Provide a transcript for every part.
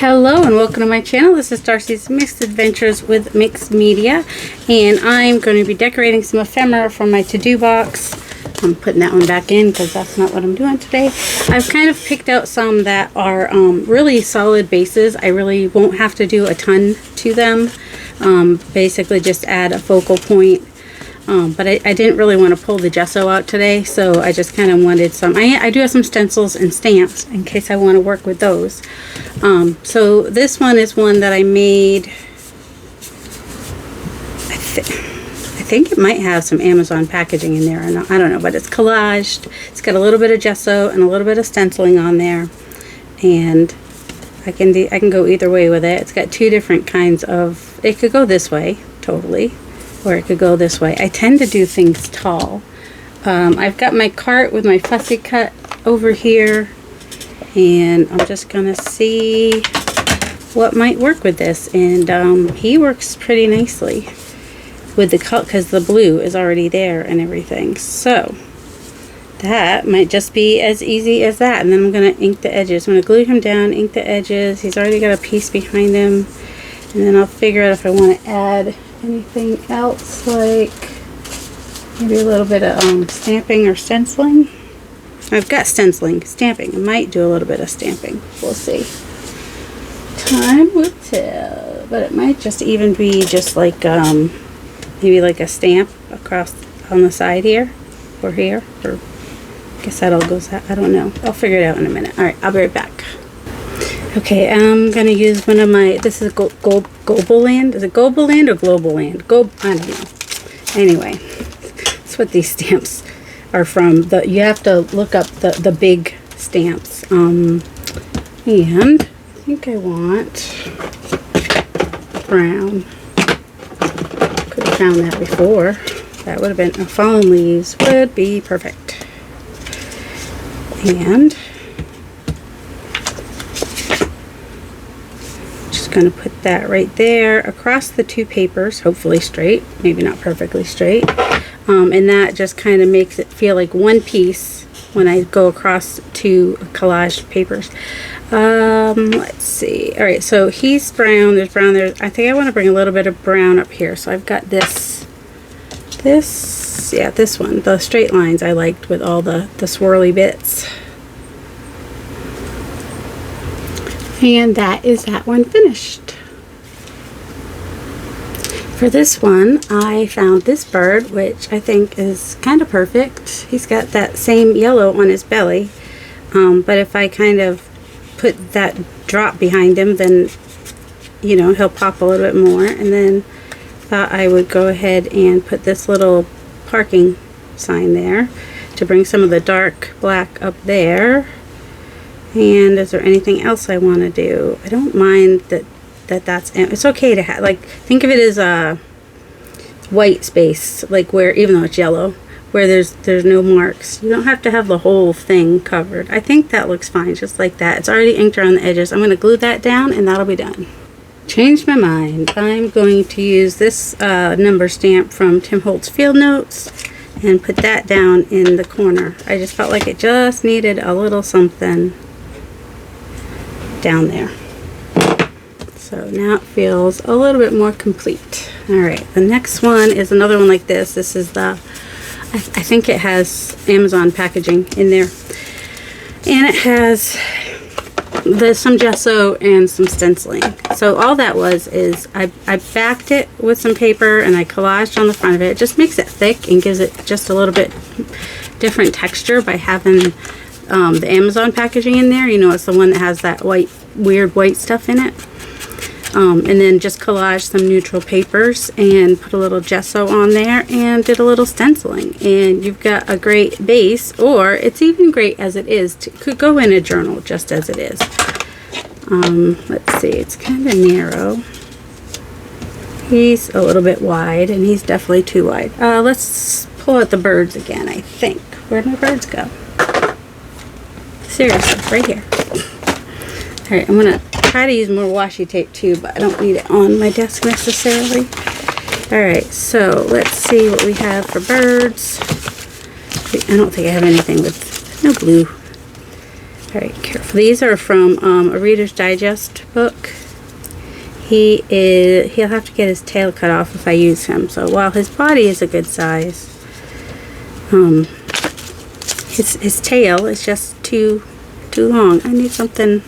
Hello and welcome to my channel. This is Darcy's Mixed Adventures with Mixed Media, and I'm going to be decorating some ephemera from my to-do box. I'm putting that one back in because that's not what I'm doing today. I've kind of picked out some that are really solid bases. I really won't have to do a ton to them. Basically just add a focal point. But I didn't really want to pull the gesso out today, so I just kind of wanted some. I do have some stencils and stamps in case I want to work with those. So this one is one that I made. I think it might have some Amazon packaging in there. I don't know, but it's collaged. It's got a little bit of gesso and a little bit of stenciling on there, and I can go either way with it. It's got two different kinds of. It could go this way totally, or it could go this way. I tend to do things tall. I've got my cart with my Fussy cut over here, and I'm just gonna see what might work with this. And he works pretty nicely with the cut because the blue is already there and everything. So that might just be as easy as that. And then I'm gonna ink the edges. I'm gonna glue him down, ink the edges. He's already got a piece behind him, and then I'll figure out if I want to add anything else, like maybe a little bit of stamping or stenciling. I've got stenciling. Stamping, I might do a little bit of stamping. We'll see. Time will tell. But it might just even be just like maybe like a stamp across on the side here, or here, or I guess that all goes out. I don't know. I'll figure it out in a minute. Alright, I'll be right back. Okay, I'm going to use one of my, this is Goboland. Is it Goboland or Globaland? I don't know. Anyway, that's what these stamps are from. You have to look up the big stamps. And I think I want brown. Could have found that before. That would have been, fallen leaves would be perfect. And going to put that right there across the two papers, hopefully straight, maybe not perfectly straight, and that just kind of makes it feel like one piece when I go across two collaged papers. Let's see. All right, so he's brown. There's brown there. I think I want to bring a little bit of brown up here. So I've got this one, the straight lines I liked with all the swirly bits. And that is that one finished. For this one, I found this bird, which I think is kind of perfect. He's got that same yellow on his belly, but if I kind of put that drop behind him, then, you know, he'll pop a little bit more. And then thought I would go ahead and put this little parking sign there to bring some of the dark black up there. And is there anything else I want to do? I don't mind that's it's okay to have, like, think of it as a white space, like where, even though it's yellow, where there's no marks. You don't have to have the whole thing covered. I think that looks fine just like that. It's already inked around the edges. I'm going to glue that down and that'll be done. Changed my mind. I'm going to use this number stamp from Tim Holtz Field Notes and put that down in the corner. I just felt like it just needed a little something down there. So now it feels a little bit more complete. Alright, the next one is another one like this. This is the, I think it has Amazon packaging in there. And it has some gesso and some stenciling. So all that is I backed it with some paper and I collaged on the front of it. It just makes it thick and gives it just a little bit different texture by having the Amazon packaging in there. You know, it's the one that has that weird white stuff in it. And then just collaged some neutral papers and put a little gesso on there and did a little stenciling. And you've got a great base, or it's even great as it is. Could go in a journal just as it is. Let's see, it's kind of narrow. He's a little bit wide, and he's definitely too wide. Let's pull out the birds again, I think. Where'd my birds go? Seriously, right here. Alright, I'm going to try to use more washi tape too, but I don't need it on my desk necessarily. Alright, so let's see what we have for birds. I don't think I have anything with no blue. Very careful. These are from a Reader's Digest book. He'll have to get his tail cut off if I use him. So while his body is a good size, his tail is just too long. I need something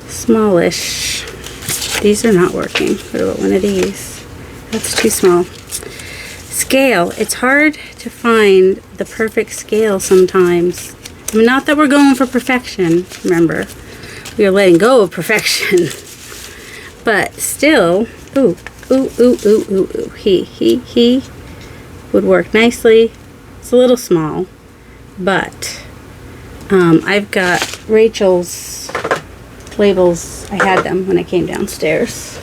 smallish. These are not working. What about one of these? That's too small. Scale. It's hard to find the perfect scale sometimes. I mean, not that we're going for perfection, remember. We are letting go of perfection. But still, ooh. He would work nicely. It's a little small, but I've got Rachel's labels. I had them when I came downstairs.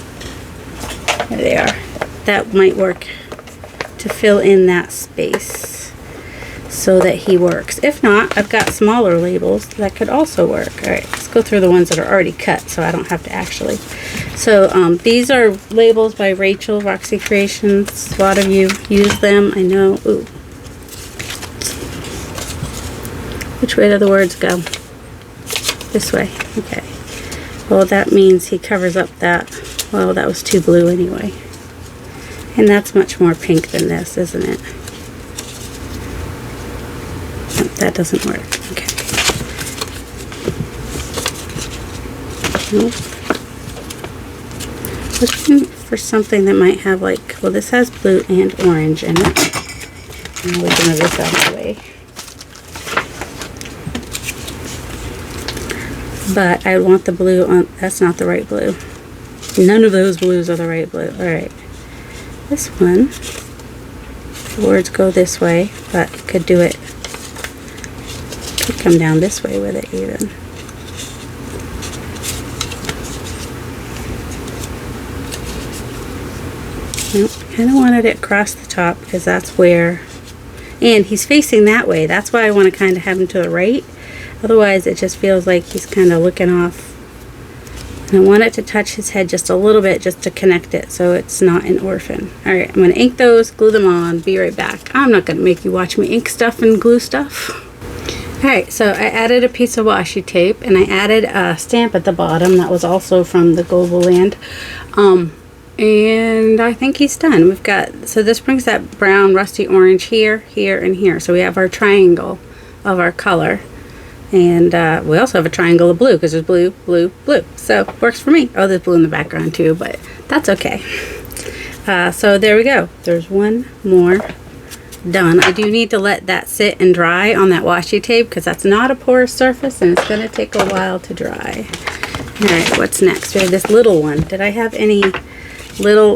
There they are. That might work to fill in that space so that he works. If not, I've got smaller labels that could also work. All right, let's go through the ones that are already cut so I don't have to actually. So these are labels by Rachel, Roxy Creations. A lot of you use them, I know. Ooh. Which way do the words go? This way, okay. Well, that means he covers up that. Well, that was too blue anyway. And that's much more pink than this, isn't it? Nope, that doesn't work. Okay. Nope. Looking for something that might have like, well, this has blue and orange in it. And we'll move this out of the way. But I want the blue on, that's not the right blue. None of those blues are the right blue. Alright. This one, the words go this way, but you could do it, could come down this way with it even. Nope, I kind of wanted it across the top because that's where, and he's facing that way. That's why I want to kind of have him to the right. Otherwise, it just feels like he's kind of looking off. And I want it to touch his head just a little bit just to connect it so it's not an orphan. Alright, I'm going to ink those, glue them on, be right back. I'm not going to make you watch me ink stuff and glue stuff. Alright, so I added a piece of washi tape and I added a stamp at the bottom that was also from the Global Land. And I think he's done. We've got, so this brings that brown rusty orange here, here, and here. So we have our triangle of our color. And we also have a triangle of blue because there's blue, blue, blue. So works for me. Oh, there's blue in the background too, but that's okay. So there we go. There's one more done. I do need to let that sit and dry on that washi tape because that's not a porous surface and it's going to take a while to dry. Alright, what's next? We have this little one. Did I have any little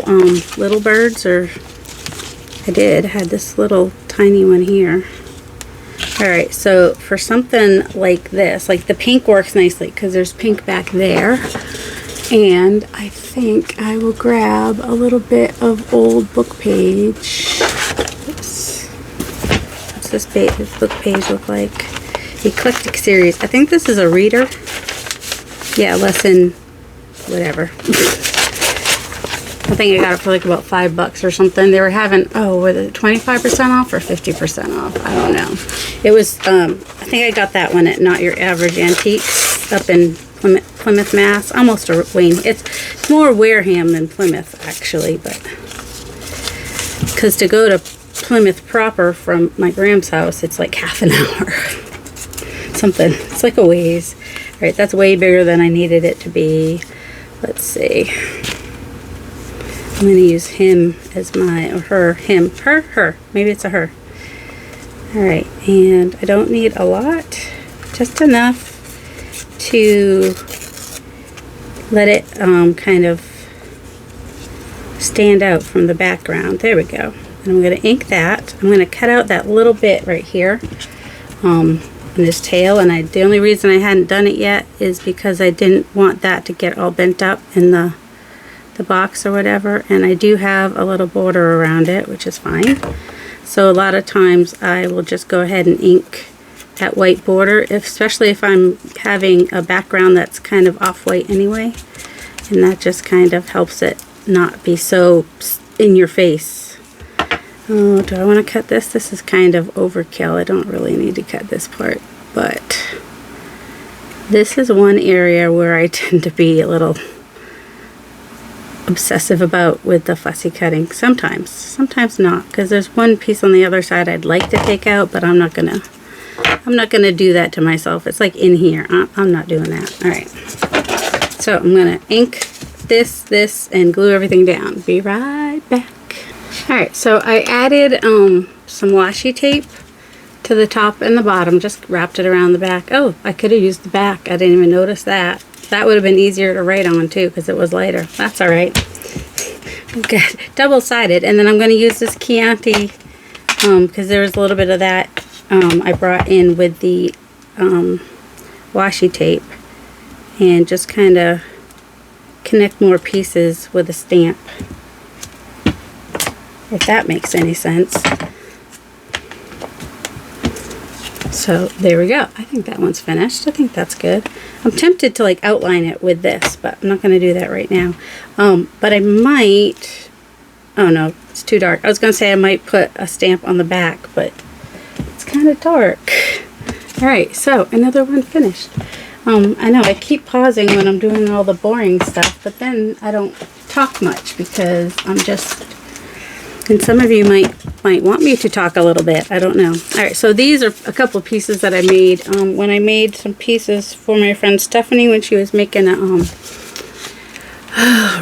birds? Or I did. I had this little tiny one here. Alright, so for something like this, like the pink works nicely because there's pink back there. And I think I will grab a little bit of old book page. Oops. What's this book page look like? Eclectic Series. I think this is a reader. Yeah, lesson, whatever. I think I got it for like about $5 or something. They were having, oh, was it 25% off or 50% off? I don't know. It was, I think I got that one at Not Your Average Antiques up in Plymouth, Mass. Almost a Wayne. It's more Wareham than Plymouth, actually, but because to go to Plymouth proper from my Graham's house, it's like half an hour. Something. It's like a ways. All right, that's way bigger than I needed it to be. Let's see. I'm going to use him as my, or her, him, her. Maybe it's a her. Alright, and I don't need a lot. Just enough to let it kind of stand out from the background. There we go. And I'm going to ink that. I'm going to cut out that little bit right here in this tail. And the only reason I hadn't done it yet is because I didn't want that to get all bent up in the box or whatever, and I do have a little border around it, which is fine. So a lot of times I will just go ahead and ink that white border, especially if I'm having a background that's kind of off-white anyway, and that just kind of helps it not be so in your face. Oh, do I want to cut this? This is kind of overkill. I don't really need to cut this part, but This is one area where I tend to be a little obsessive about with the fussy cutting. Sometimes not, because there's one piece on the other side I'd like to take out, but I'm not gonna do that to myself. It's like in here. I'm not doing that. All right. So I'm gonna ink this, and glue everything down. Be right back. All right. So I added some washi tape to the top and the bottom. Just wrapped it around the back. Oh, I could have used the back. I didn't even notice that. That would have been easier to write on too, because it was lighter. That's all right. Good. Double-sided. And then I'm going to use this Chianti, because there was a little bit of that I brought in with the washi tape, and just kind of connect more pieces with a stamp, if that makes any sense. So there we go. I think that one's finished. I think that's good. I'm tempted to like outline it with this, but I'm not going to do that right now. But I might, oh no, it's too dark. I was going to say I might put a stamp on the back, but it's kind of dark. All right, so another one finished. I know I keep pausing when I'm doing all the boring stuff, but then I don't talk much because I'm just, and some of you might want me to talk a little bit. I don't know. All right, so these are a couple of pieces that I made when I made some pieces for my friend Stephanie when she was making a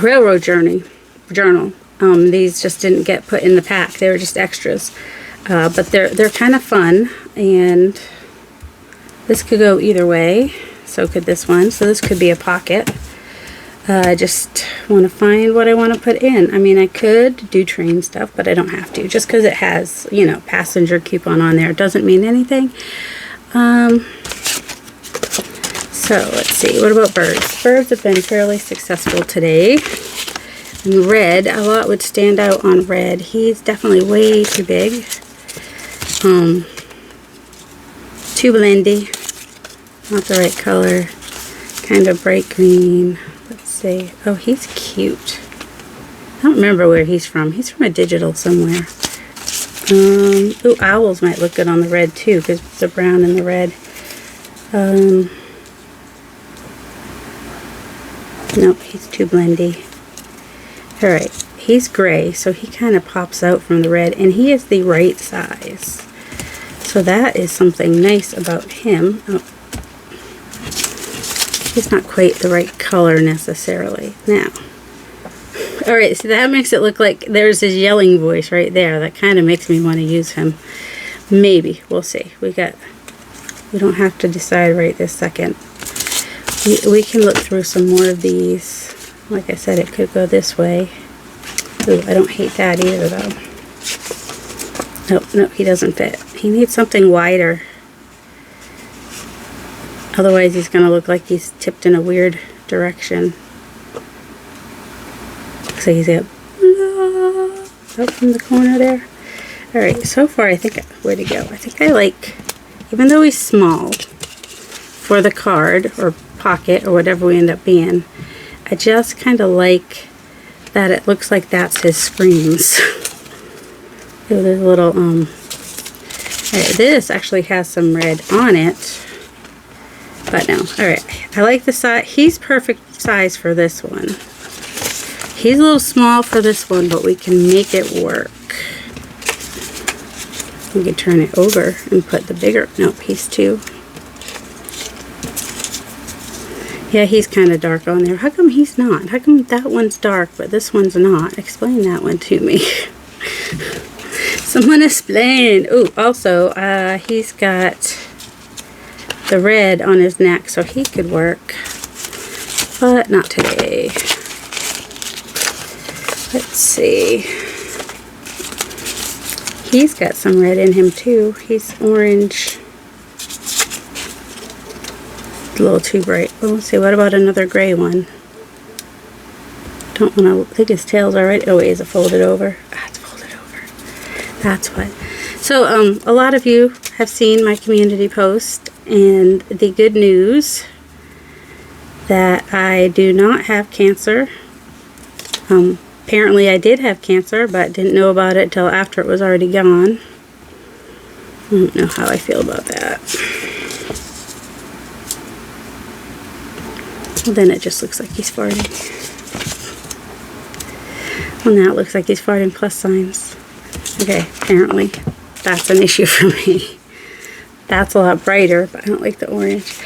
railroad journal. These just didn't get put in the pack. They were just extras, but they're kind of fun, and this could go either way. So could this one. So this could be a pocket. I just want to find what I want to put in. I mean, I could do train stuff, but I don't have to. Just because it has, you know, passenger coupon on there doesn't mean anything. So let's see. What about birds? Birds have been fairly successful today. And red, a lot would stand out on red. He's definitely way too big. Too blendy. Not the right color. Kind of bright green. Oh, he's cute. I don't remember where he's from. He's from a digital somewhere. Ooh, owls might look good on the red too, because it's the brown and the red. Nope, he's too blendy. Alright, he's gray, so he kind of pops out from the red, and he is the right size. So that is something nice about him. Oh. It's not quite the right color necessarily. Now, all right, so that makes it look like there's his yelling voice right there. That kind of makes me want to use him. Maybe. We'll see. We don't have to decide right this second. We can look through some more of these. Like I said, it could go this way. Ooh, I don't hate that either, though. Nope, he doesn't fit. He needs something wider. Otherwise, he's going to look like he's tipped in a weird direction. Looks like he's got up from the corner there. Alright, so far I think, where'd he go? I think I like, even though he's small for the card or pocket or whatever we end up being, I just kind of like that it looks like that's his screams. Oh, there's a little, alright, this actually has some red on it. But no, alright, I like the size. He's perfect size for this one. He's a little small for this one, but we can make it work. We can turn it over and put the bigger, nope, he's too. Yeah, he's kind of dark on there. How come he's not? How come that one's dark, but this one's not? Explain that one to me. Someone explain. Oh, also, he's got the red on his neck, so he could work, but not today. Let's see. He's got some red in him too. He's orange. A little too bright. Well, let's see. What about another gray one? Don't want to. I think his tail's already. Oh, wait, is it folded over? Ah, it's folded over. That's what. So, a lot of you have seen my community post. And the good news that I do not have cancer. Apparently I did have cancer, but didn't know about it till after it was already gone. I don't know how I feel about that. Well, then it just looks like he's farting. Well, now it looks like he's farting plus signs. Okay, apparently that's an issue for me. That's a lot brighter, but I don't like the orange.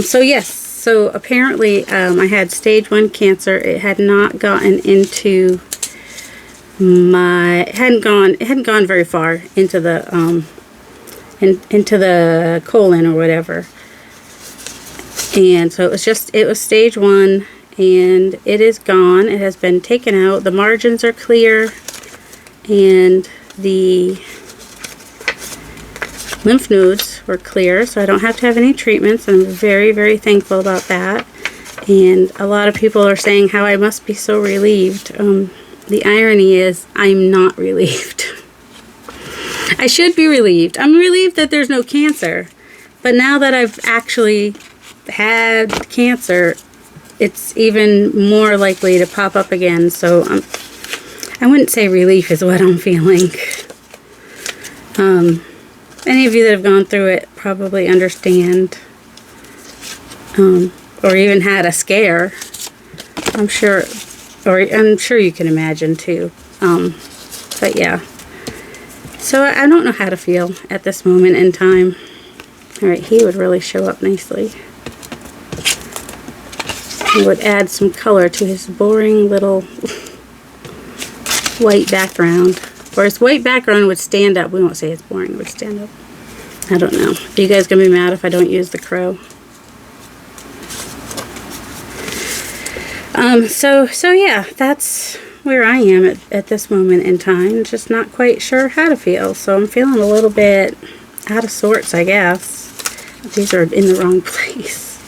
So yes, so apparently I had stage 1 cancer. It had not gotten into it hadn't gone very far into the into the colon or whatever. And so it was stage 1, and it is gone. It has been taken out. The margins are clear, and the lymph nodes were clear, so I don't have to have any treatments. I'm very, very thankful about that. And a lot of people are saying how I must be so relieved. The irony is I'm not relieved. I should be relieved. I'm relieved that there's no cancer. But now that I've actually had cancer, it's even more likely to pop up again. So I wouldn't say relief is what I'm feeling. Any of you that have gone through it probably understand, or even had a scare. I'm sure you can imagine too. But yeah. So I don't know how to feel at this moment in time. Alright, he would really show up nicely. It would add some color to his boring little white background. Or his white background would stand up. We won't say it's boring, it would stand up. I don't know. Are you guys going to be mad if I don't use the crow? So yeah, that's where I am at this moment in time. Just not quite sure how to feel. So I'm feeling a little bit out of sorts, I guess. These are in the wrong place.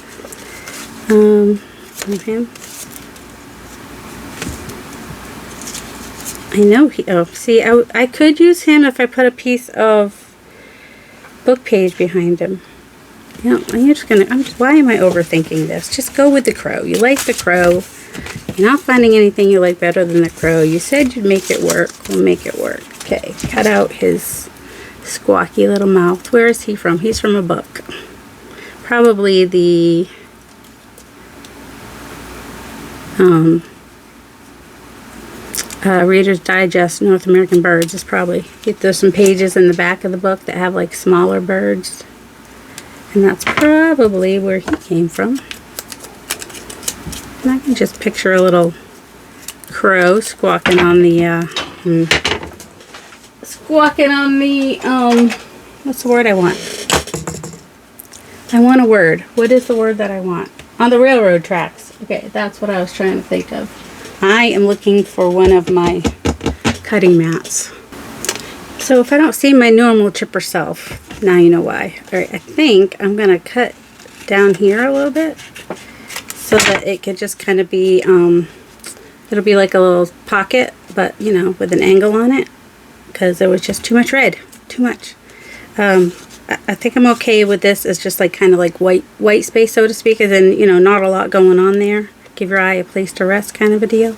Okay. I know see, I could use him if I put a piece of book page behind him. You know, why am I overthinking this? Just go with the crow. You like the crow. You're not finding anything you like better than the crow. You said you'd make it work. We'll make it work. Okay, cut out his squawky little mouth. Where is he from? He's from a book. Probably the Reader's Digest North American Birds is probably. There's some pages in the back of the book that have like smaller birds. And that's probably where he came from. And I can just picture a little crow squawking on the, what's the word I want? I want a word. What is the word that I want? On the railroad tracks. Okay, that's what I was trying to think of. I am looking for one of my cutting mats. So if I don't see my normal chipper self, now you know why. Alright, I think I'm going to cut down here a little bit so that it could just kind of be, it'll be like a little pocket, but you know, with an angle on it, because there was just too much red. Too much. I think I'm okay with this as just like kind of like white space, so to speak, as in, you know, not a lot going on there. Give your eye a place to rest kind of a deal.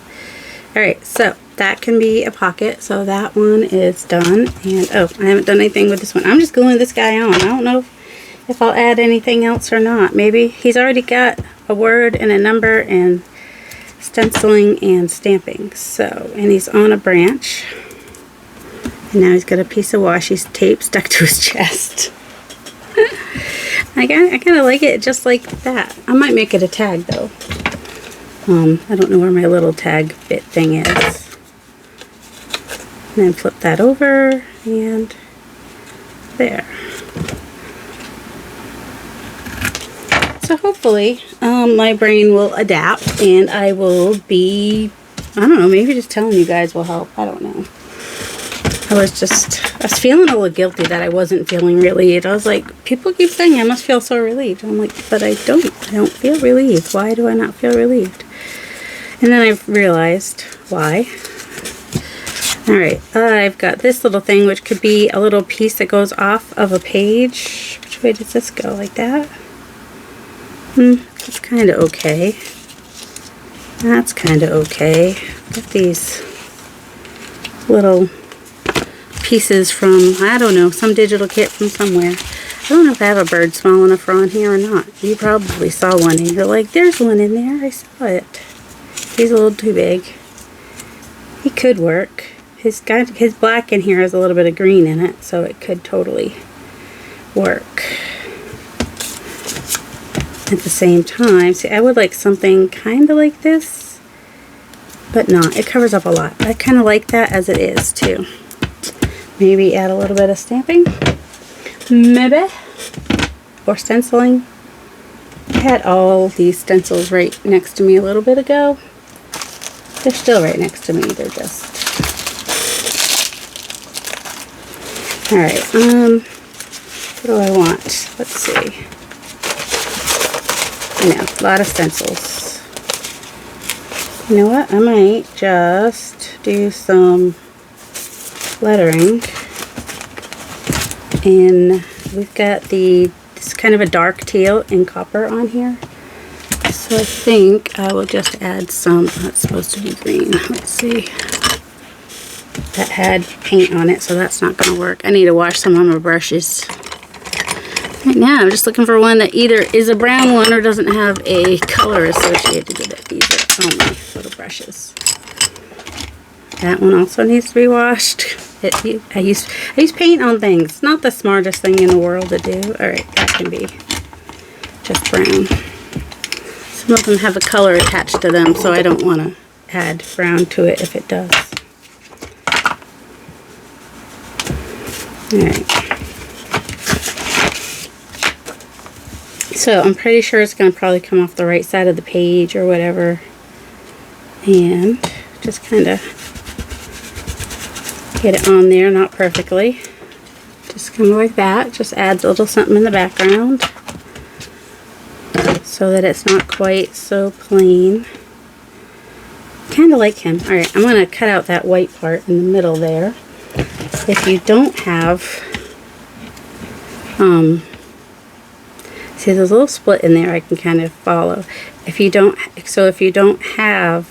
Alright, so that can be a pocket. So that one is done. And oh, I haven't done anything with this one. I'm just gluing this guy on. I don't know if I'll add anything else or not. Maybe he's already got a word and a number and stenciling and stamping. So, and he's on a branch. And now he's got a piece of washi tape stuck to his chest. I kind of like it just like that. I might make it a tag though. I don't know where my little tag bit thing is. And then flip that over and there. So hopefully my brain will adapt and I will be, I don't know, maybe just telling you guys will help. I don't know. I was feeling a little guilty that I wasn't feeling relieved. I was like, people keep saying I must feel so relieved. I'm like, but I don't feel relieved. Why do I not feel relieved? And then I realized why. Alright, I've got this little thing which could be a little piece that goes off of a page. Which way does this go? Like that? That's kind of okay. That's kind of okay. Got these little pieces from, I don't know, some digital kit from somewhere. I don't know if I have a bird small enough for on here or not. You probably saw one and you're like, there's one in there. I saw it. He's a little too big. He could work. His black in here has a little bit of green in it, so it could totally work. At the same time, see, I would like something kind of like this, but not. It covers up a lot. I kind of like that as it is too. Maybe add a little bit of stamping. Maybe. Or stenciling. I had all these stencils right next to me a little bit ago. They're still right next to me. They're just... Alright, what do I want? Let's see. I know, a lot of stencils. You know what? I might just do some lettering. And we've got this kind of a dark teal in copper on here. So I think I will just add some, that's supposed to be green. Let's see. That had paint on it, so that's not going to work. I need to wash some of my brushes. Right now, I'm just looking for one that either is a brown one or doesn't have a color associated with it. These are all my little brushes. That one also needs to be washed. I use paint on things. It's not the smartest thing in the world to do. Alright, that can be just brown. Some of them have a color attached to them, so I don't want to add brown to it if it does. Alright. So I'm pretty sure it's going to probably come off the right side of the page or whatever. And just kind of get it on there, not perfectly. Just kind of like that. Just adds a little something in the background so that it's not quite so plain. Kind of like him. Alright, I'm going to cut out that white part in the middle there. If you don't have, see there's a little split in there I can kind of follow. If you don't have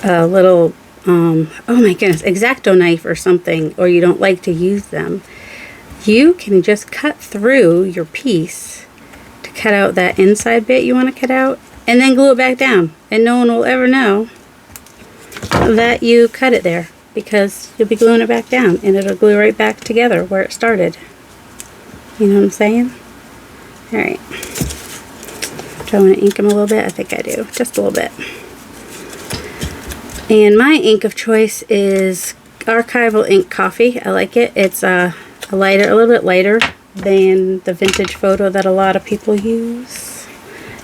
a little, oh my goodness, X-Acto knife or something, or you don't like to use them, you can just cut through your piece to cut out that inside bit you want to cut out, and then glue it back down, and no one will ever know that you cut it there, because you'll be gluing it back down and it'll glue right back together where it started. You know what I'm saying? Alright. Do I want to ink them a little bit? I think I do. Just a little bit. And my ink of choice is Archival Ink Coffee. I like it. It's a little bit lighter than the vintage photo that a lot of people use.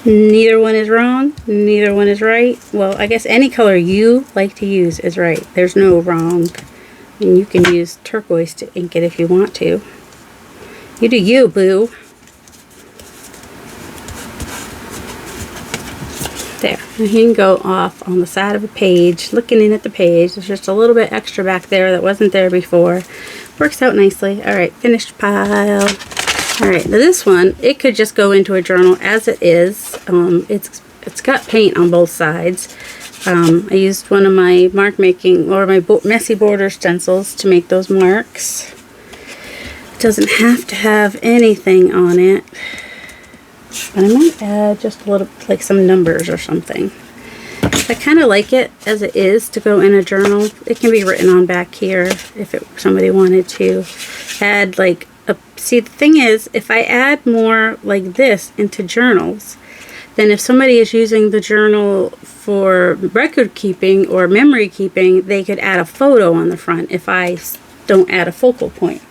Neither one is wrong. Neither one is right. Well, I guess any color you like to use is right. There's no wrong. And you can use turquoise to ink it if you want to. You do you, boo. There. And you can go off on the side of a page, looking in at the page. There's just a little bit extra back there that wasn't there before. Works out nicely. Alright, finished pile. Alright, now this one, it could just go into a journal as it is. It's got paint on both sides. I used one of my mark making, or my messy border stencils to make those marks. It doesn't have to have anything on it. But I might add just a little, like some numbers or something. I kind of like it as it is to go in a journal. It can be written on back here if somebody wanted to add like a... See, the thing is, if I add more like this into journals, then if somebody is using the journal for record keeping or memory keeping, they could add a photo on the front if I don't add a focal point.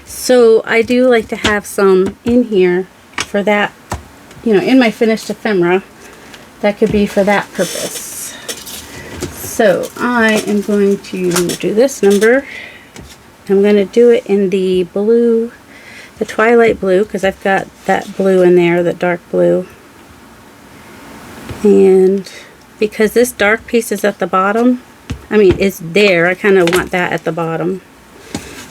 So I do like to have some in here for that, you know, in my finished ephemera. That could be for that purpose. So I am going to do this number. I'm going to do it in the blue, the twilight blue, because I've got that blue in there, the dark blue. And because this dark piece is at the bottom, I mean, it's there, I kind of want that at the bottom.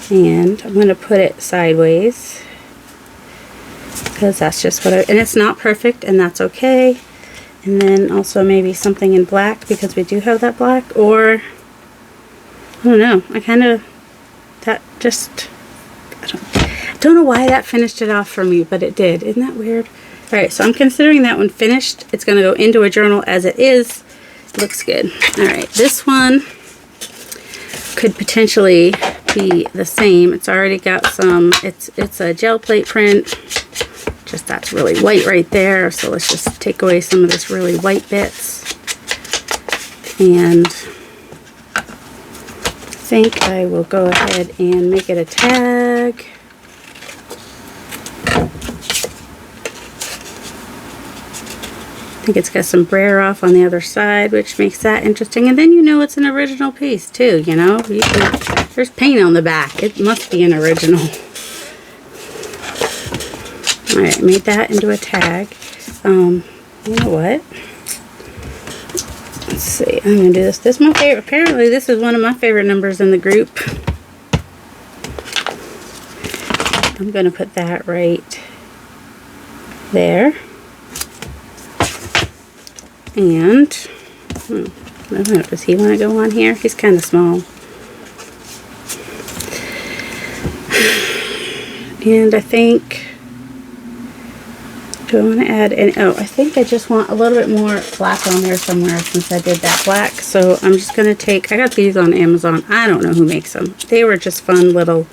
And I'm going to put it sideways, because that's just what and it's not perfect, and that's okay. And then also maybe something in black, because we do have that black, or I don't know, I kind of, that just, don't know why that finished it off for me, but it did. Isn't that weird? All right, so I'm considering that one finished. It's going to go into a journal as it is. Looks good. All right, this one could potentially be the same. It's already got some, it's a gel plate print. Just that's really white right there. So let's just take away some of this really white bits. And I think I will go ahead and make it a tag. I think it's got some brayer off on the other side, which makes that interesting. And then you know it's an original piece too, you know. There's paint on the back. It must be an original. Alright, made that into a tag. You know what? Let's see. I'm going to do this. This is my favorite. Apparently this is one of my favorite numbers in the group. I'm going to put that right there. And, I don't know, does he want to go on here? He's kind of small. And I think, do I want to add any, oh, I think I just want a little bit more black on there somewhere since I did that black. So I'm just going to take, I got these on Amazon. I don't know who makes them. They were just fun little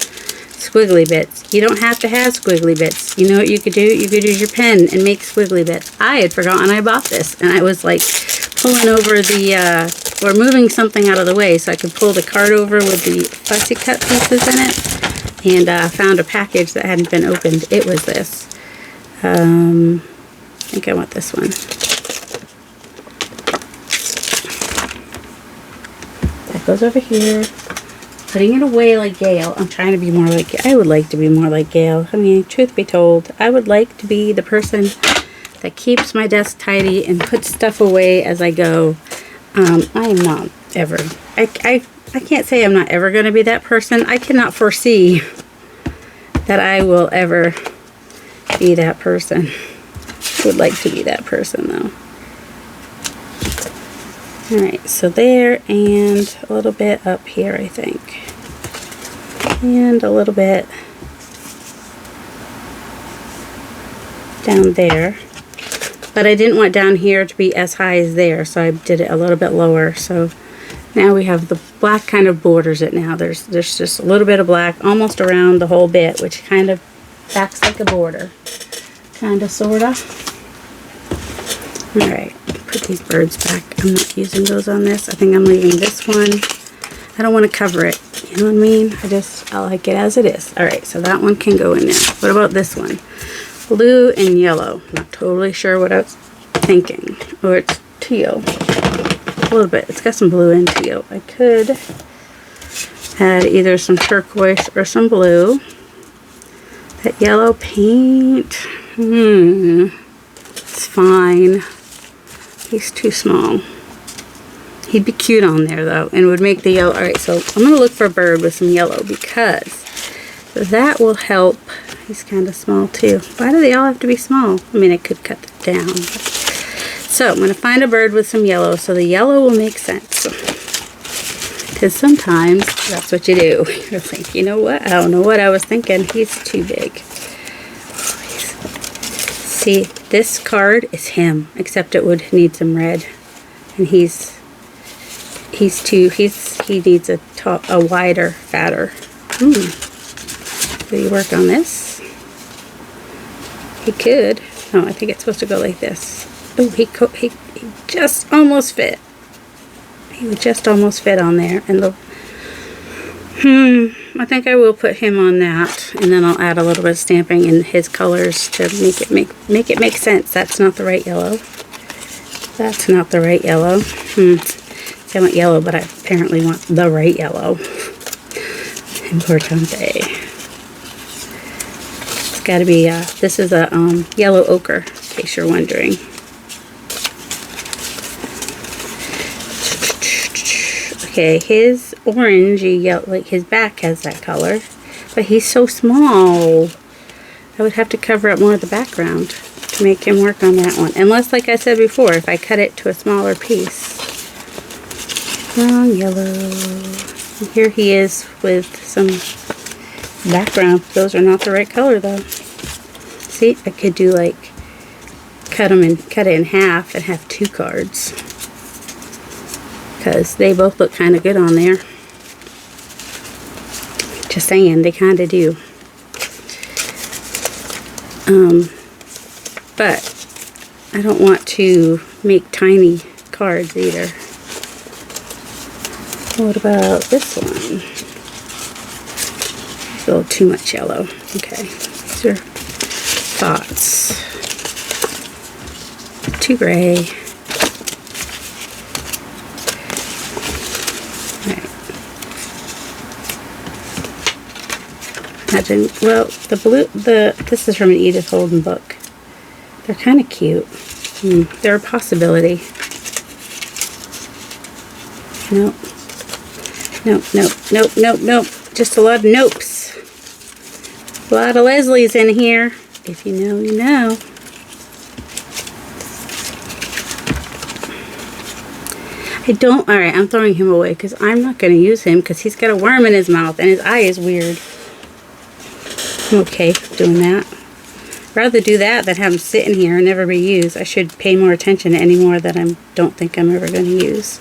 squiggly bits. You don't have to have squiggly bits. You know what you could do? You could use your pen and make squiggly bits. I had forgotten I bought this, and I was like pulling over the, or moving something out of the way so I could pull the card over with the fussy cut pieces in it, and found a package that hadn't been opened. It was this. I think I want this one. That goes over here. Putting it away like Gail. I'm trying to be more like, I would like to be more like Gail. I mean, truth be told, I would like to be the person that keeps my desk tidy and puts stuff away as I go. I am not ever. I can't say I'm not ever going to be that person. I cannot foresee that I will ever be that person. I would like to be that person though. Alright, so there, and a little bit up here, I think. And a little bit down there. But I didn't want down here to be as high as there, so I did it a little bit lower. So now we have the black kind of borders it now. There's just a little bit of black almost around the whole bit, which kind of acts like a border. Kind of, sort of. Alright. Put these birds back. I'm not using those on this. I think I'm leaving this one. I don't want to cover it. You know what I mean? I like it as it is. Alright, so that one can go in there. What about this one? Blue and yellow. Not totally sure what I was thinking. Or it's teal. A little bit. It's got some blue and teal. I could add either some turquoise or some blue. That yellow paint. It's fine. He's too small. He'd be cute on there though, and would make the yellow. Alright, so I'm going to look for a bird with some yellow because that will help. He's kind of small too. Why do they all have to be small? I mean, I could cut them down. So I'm going to find a bird with some yellow, so the yellow will make sense. Because sometimes that's what you do. You're like, you know what? I don't know what I was thinking. He's too big. See, this card is him, except it would need some red, and he needs a wider, fatter. Did he work on this? He could. No, I think it's supposed to go like this. Oh, he just almost fit. He would just almost fit on there, and the I think I will put him on that, and then I'll add a little bit of stamping in his colors to make it make sense. That's not the right yellow. That's not the right yellow. See, I want yellow, but I apparently want the right yellow. Importante. It's got to be. This is a yellow ochre, in case you're wondering. Okay, his orangey yellow, like his back has that color, but he's so small. I would have to cover up more of the background to make him work on that one. Unless, like I said before, if I cut it to a smaller piece. Wrong yellow. And here he is with some Background. Those are not the right color though. See, I could do like cut it in half and have 2 cards, because they both look kind of good on there. Just saying, they kind of do. But I don't want to make tiny cards either. What about this one? It's a little too much yellow. Okay, these are thoughts. Too gray. Alright. Imagine, well, the blue, this is from an Edith Holden book. They're kind of cute. They're a possibility. Nope. Nope, nope, nope, nope, nope. Just a lot of nopes. A lot of Leslie's in here. If you know, you know. Alright, I'm throwing him away because I'm not going to use him because he's got a worm in his mouth and his eye is weird. I'm okay doing that. Rather do that than have him sitting here and never be used. I should pay more attention to any more that I don't think I'm ever going to use.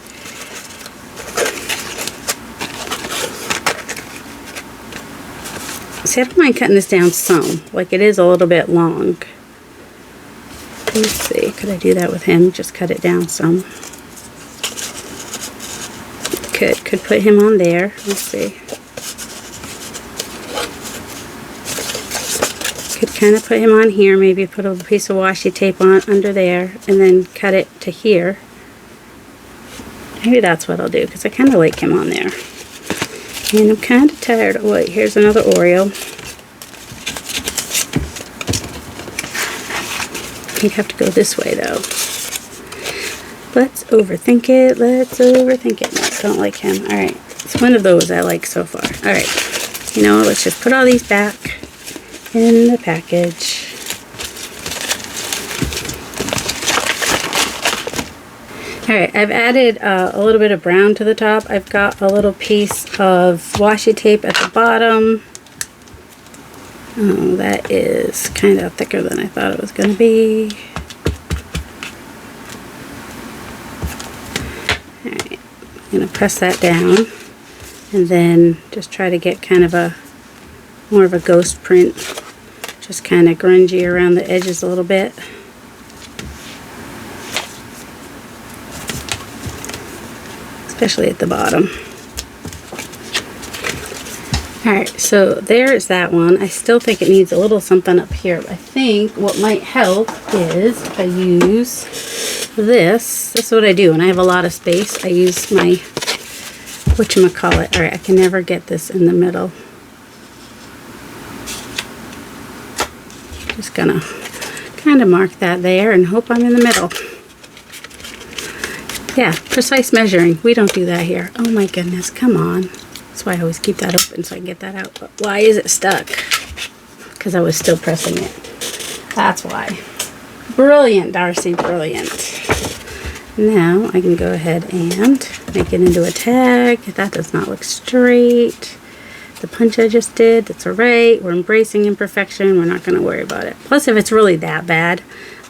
See, I don't mind cutting this down some. Like, it is a little bit long. Let's see, could I do that with him? Just cut it down some. Could put him on there. Let's see. Could kind of put him on here. Maybe put a piece of washi tape on under there, and then cut it to here. Maybe that's what I'll do, because I kind of like him on there. And I'm kind of tired. Oh wait, here's another Oreo. You'd have to go this way though. Let's overthink it. Let's overthink it. No, don't like him. Alright. It's one of those I like so far. Alright. You know, let's just put all these back in the package. Alright, I've added a little bit of brown to the top. I've got a little piece of washi tape at the bottom. Oh, that is kind of thicker than I thought it was going to be. Alright, I'm going to press that down and then just try to get kind of a more of a ghost print. Just kind of grungy around the edges a little bit. Especially at the bottom. Alright, so there's that one. I still think it needs a little something up here. I think what might help is if I use this. This is what I do when I have a lot of space. I use my whatchamacallit. Alright, I can never get this in the middle. Just gonna kind of mark that there and hope I'm in the middle. Yeah, precise measuring. We don't do that here. Oh my goodness, come on. That's why I always keep that open so I can get that out. But why is it stuck? Because I was still pressing it. That's why. Brilliant, Darcy, brilliant. Now I can go ahead and make it into a tag. That does not look straight. The punch I just did, that's alright. We're embracing imperfection. We're not going to worry about it. Plus, if it's really that bad,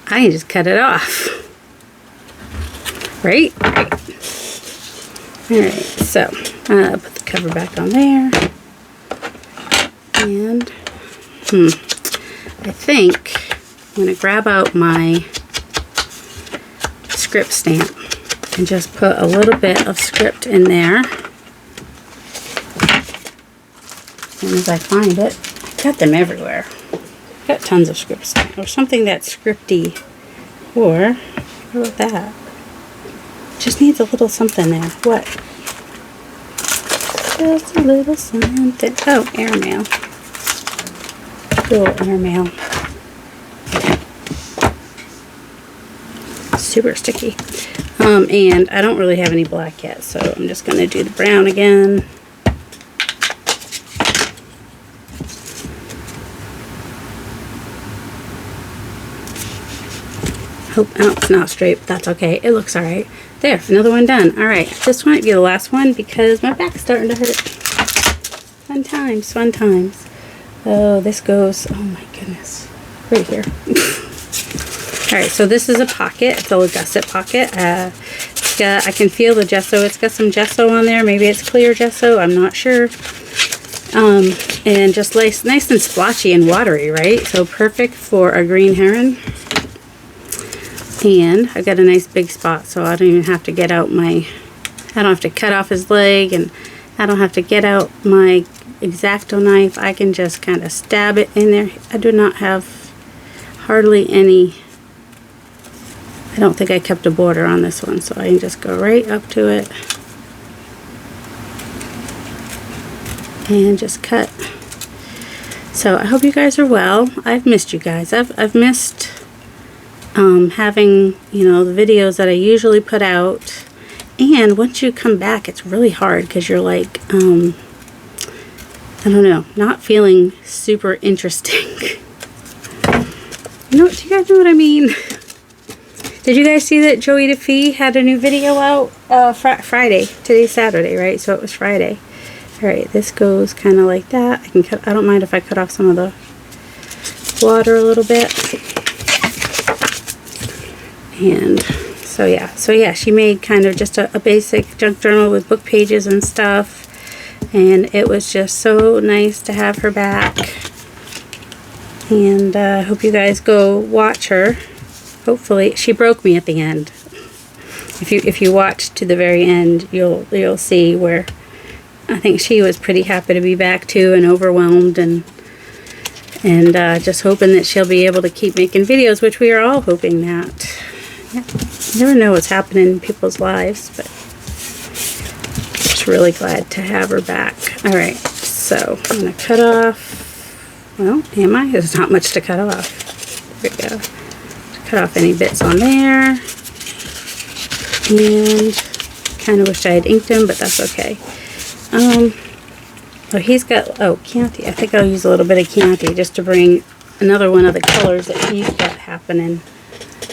I can just cut it off. Right? Right. Alright, so put the cover back on there. And I think I'm going to grab out my script stamp and just put a little bit of script in there. As soon as I find it, I've got them everywhere. I've got tons of script stamp or something that's scripty. Or, what about that? Just needs a little something there. What? Just a little something. Oh, airmail. Little airmail. Super sticky. And I don't really have any black yet, so I'm just going to do the brown again. Oh, it's not straight, but that's okay. It looks alright. There, another one done. Alright, this might be the last one because my back's starting to hurt. Fun times, fun times. Oh, this goes, oh my goodness, right here. Alright, so this is a pocket. It's a gusset pocket. It's got, I can feel the gesso. It's got some gesso on there. Maybe it's clear gesso. I'm not sure. And just nice and splotchy and watery, right? So perfect for a green heron. And I've got a nice big spot, so I don't even have to get out my, I don't have to cut off his leg, and I don't have to get out my X-Acto knife. I can just kind of stab it in there. I do not have hardly any, I don't think I kept a border on this one, so I can just go right up to it and just cut. So I hope you guys are well. I've missed you guys. I've missed having, you know, the videos that I usually put out. And once you come back, it's really hard because you're like, I don't know, not feeling super interesting. You know, do you guys know what I mean? Did you guys see that Joey DeFee had a new video out Friday? Today's Saturday, right? So it was Friday. Alright, this goes kind of like that. I can cut, I don't mind if I cut off some of the water a little bit. And so yeah, she made kind of just a basic junk journal with book pages and stuff. And it was just so nice to have her back. And I hope you guys go watch her. Hopefully, she broke me at the end. If you watch to the very end, you'll see where I think she was pretty happy to be back too, and overwhelmed, and just hoping that she'll be able to keep making videos, which we are all hoping that. Yeah, you never know what's happening in people's lives, but just really glad to have her back. All right, so I'm gonna cut off. Well, am I? There's not much to cut off. There we go. Cut off any bits on there, and kind of wish I had inked him, but that's okay. Oh, he's got, oh, Chianti. I think I'll use a little bit of Chianti just to bring another one of the colors that he's got happening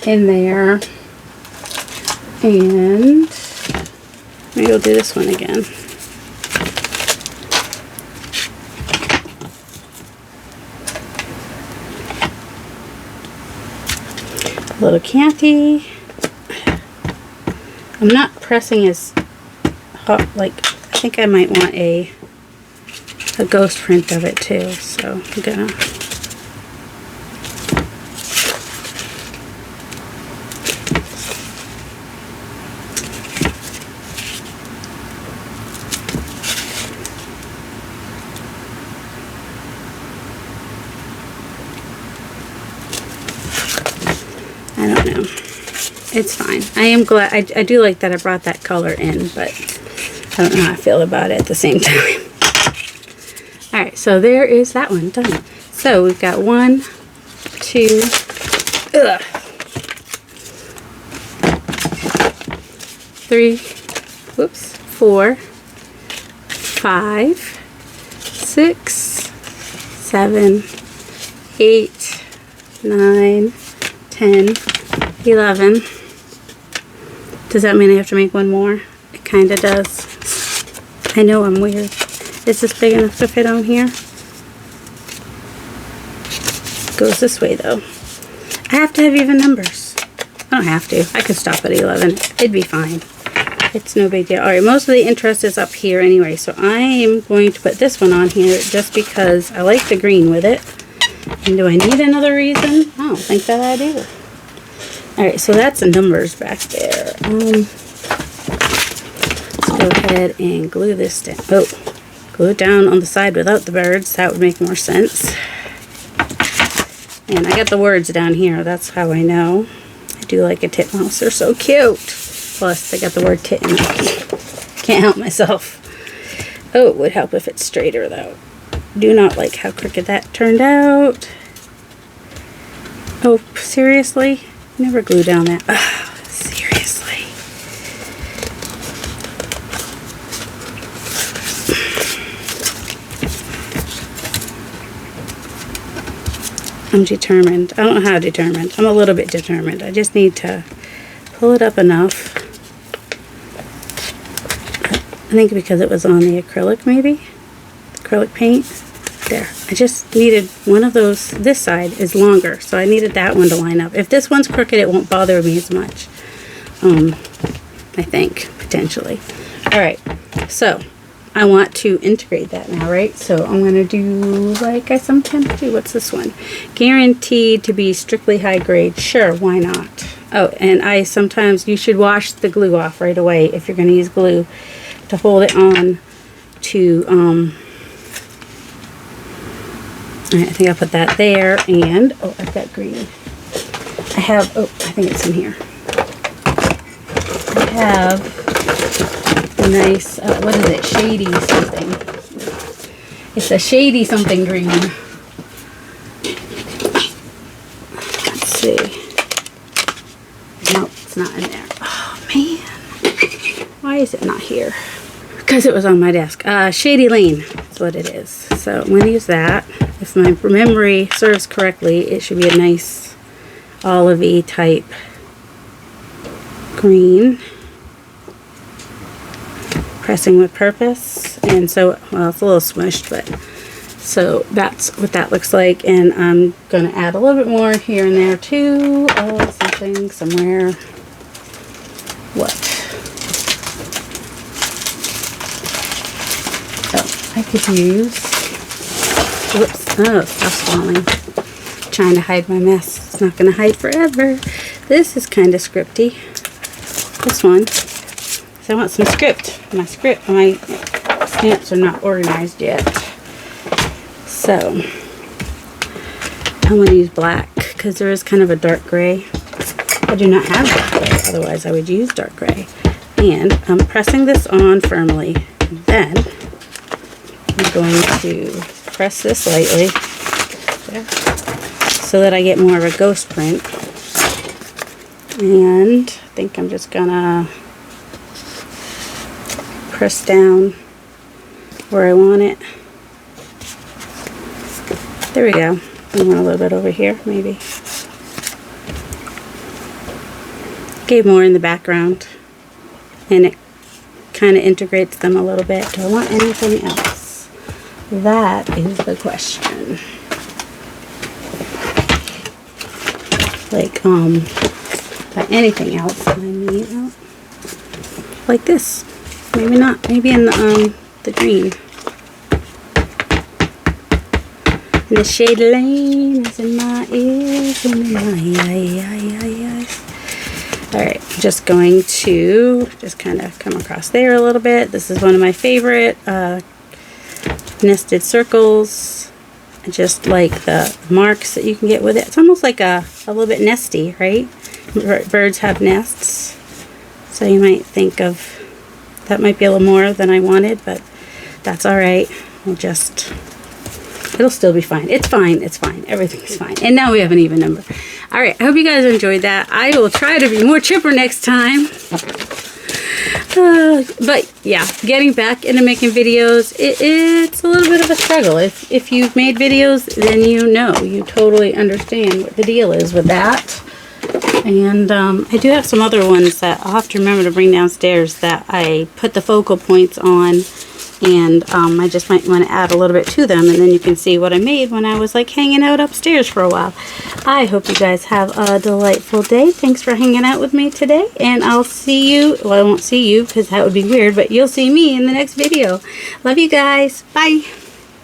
in there. And maybe we'll do this one again. A little Chianti. I'm not pressing as hot, like, I think I might want a ghost print of it too, so I'm gonna I don't know. It's fine. I am glad. I do like that I brought that color in, but I don't know how I feel about it at the same time. Alright, so there is that one done. So we've got 1, 2, 3, whoops, 4, 5, 6, 7, 8, 9, 10, 11. Does that mean I have to make one more? It kind of does. I know I'm weird. Is this big enough to fit on here? Goes this way though. I have to have even numbers. I don't have to. I could stop at 11. It'd be fine. It's no big deal. Alright, most of the interest is up here anyway, so I am going to put this one on here just because I like the green with it. And do I need another reason? I don't think that I do. Alright, so that's the numbers back there. Let's go ahead and glue this down. Oh, glue it down on the side without the birds. That would make more sense. And I got the words down here. That's how I know. I do like a titmouse. They're so cute. Plus, I got the word tit in there. Can't help myself. Oh, it would help if it's straighter, though. Do not like how crooked that turned out. Oh, seriously? Never glue down that. Oh, seriously. I'm determined. I don't know how determined. I'm a little bit determined. I just need to pull it up enough. I think because it was on the acrylic, maybe? Acrylic paint. There. I just needed one of those. This side is longer, so I needed that one to line up. If this one's crooked, it won't bother me as much. I think, potentially. Alright, so I want to integrate that now, right? So I'm going to do like I sometimes do. What's this one? Guaranteed to be strictly high grade. Sure, why not? Oh, and you should wash the glue off right away if you're going to use glue to hold it on to, I think I'll put that there, and, oh, I've got green. I think it's in here. I have a nice, what is it, shady something. It's a shady something green. Let's see. Nope, it's not in there. Oh, man. Why is it not here? Because it was on my desk. Shady Lane is what it is. So I'm going to use that. If my memory serves correctly, it should be a nice olivey type green. Pressing with purpose. And so, well, it's a little smushed, but so that's what that looks like. And I'm going to add a little bit more here and there too. Oh, something somewhere. What? Oh, I could use, whoops, oh, stuff's falling. Trying to hide my mess. It's not going to hide forever. This is kind of scripty. This one. So I want some script. My stamps are not organized yet. So I'm going to use black because there is kind of a dark gray. I do not have dark gray, otherwise I would use dark gray. And I'm pressing this on firmly. Then I'm going to press this lightly there, so that I get more of a ghost print. And I think I'm just gonna press down where I want it. There we go. I want a little bit over here, maybe. Gave more in the background, and it kind of integrates them a little bit. Do I want anything else? That is the question. Like, by anything else, I mean, like this. Maybe not. Maybe in the green. And the shade lane is in my ears and in my eyes. Alright, just going to just kind of come across there a little bit. This is one of my favorite nested circles. I just like the marks that you can get with it. It's almost like a little bit nesty, right? Birds have nests. So you might think of, that might be a little more than I wanted, but that's alright. It'll still be fine. It's fine. It's fine. Everything's fine. And now we have an even number. Alright, I hope you guys enjoyed that. I will try to be more chipper next time. But yeah, getting back into making videos, it's a little bit of a struggle. If you've made videos, then you totally understand what the deal is with that. And I do have some other ones that I'll have to remember to bring downstairs that I put the focal points on, and I just might want to add a little bit to them, and then you can see what I made when I was like hanging out upstairs for a while. I hope you guys have a delightful day. Thanks for hanging out with me today, and I'll see you, well, I won't see you because that would be weird, but you'll see me in the next video. Love you guys. Bye.